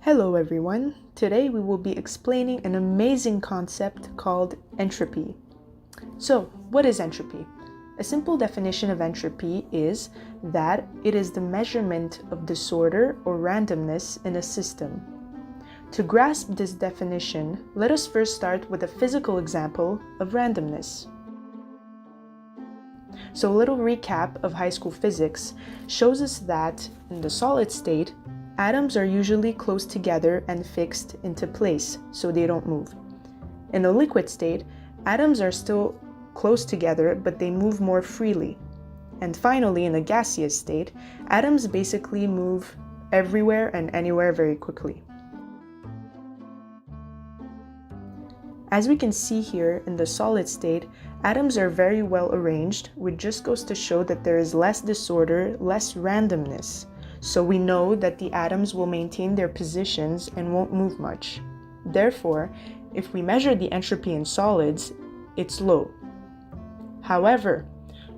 Hello everyone, today we will be explaining an amazing concept called entropy. So, what is entropy? A simple definition of entropy is that it is the measurement of disorder or randomness in a system. To grasp this definition, let us first start with a physical example of randomness. So a little recap of high school physics shows us that in the solid state, atoms are usually close together and fixed into place, so they don't move. In a liquid state, atoms are still close together, but they move more freely. And finally, in a gaseous state, atoms basically move everywhere and anywhere very quickly. As we can see here, in the solid state, atoms are very well arranged, which just goes to show that there is less disorder, less randomness. So we know that the atoms will maintain their positions and won't move much. Therefore, if we measure the entropy in solids, it's low. However,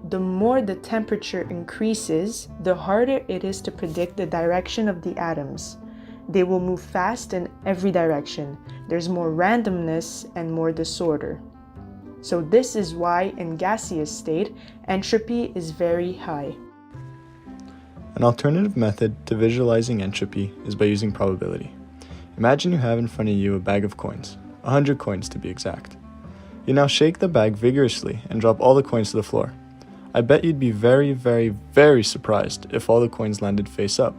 the more the temperature increases, the harder it is to predict the direction of the atoms. They will move fast in every direction. There's more randomness and more disorder. So this is why in gaseous state, entropy is very high. An alternative method to visualizing entropy is by using probability. Imagine you have in front of you a bag of coins, 100 coins to be exact. You now shake the bag vigorously and drop all the coins to the floor. I bet you'd be very surprised if all the coins landed face up.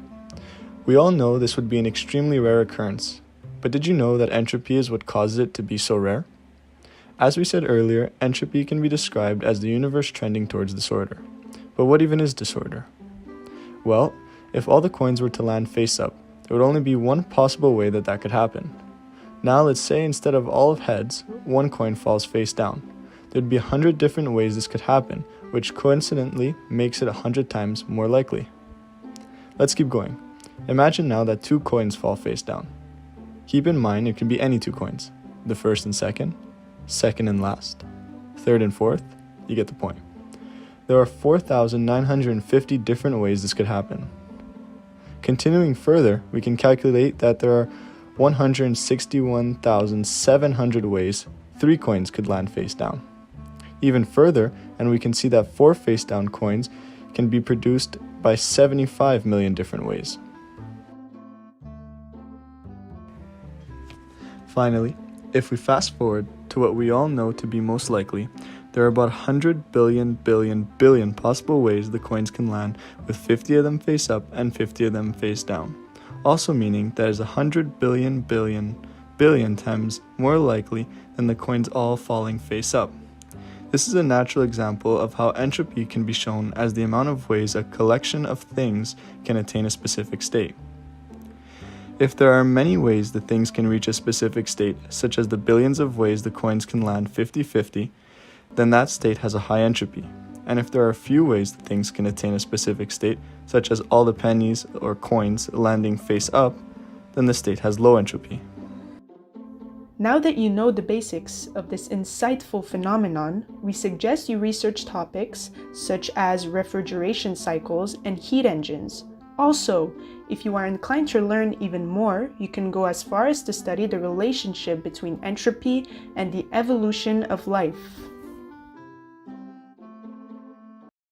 We all know this would be an extremely rare occurrence, but did you know that entropy is what causes it to be so rare? As we said earlier, entropy can be described as the universe trending towards disorder. But what even is disorder? Well, if all the coins were to land face up, there would only be one possible way that could happen. Now let's say instead of all of heads, one coin falls face down. There'd be 100 different ways this could happen, which coincidentally makes it 100 times more likely. Let's keep going. Imagine now that 2 coins fall face down. Keep in mind it can be any 2 coins, the first and second and last, third and fourth, you get the point. There are 4,950 different ways this could happen. Continuing further, we can calculate that there are 161,700 ways 3 coins could land face down. Even further, and we can see that 4 face down coins can be produced by 75 million different ways. Finally, if we fast forward to what we all know to be most likely, there are about 100 billion possible ways the coins can land, with 50 of them face up and 50 of them face down. Also meaning that is 100 billion times more likely than the coins all falling face up. This is a natural example of how entropy can be shown as the amount of ways a collection of things can attain a specific state. If there are many ways that things can reach a specific state, such as the billions of ways the coins can land 50-50, then that state has a high entropy. And if there are few ways that things can attain a specific state, such as all the pennies or coins landing face up, then the state has low entropy. Now that you know the basics of this insightful phenomenon, we suggest you research topics such as refrigeration cycles and heat engines. Also, if you are inclined to learn even more, you can go as far as to study the relationship between entropy and the evolution of life.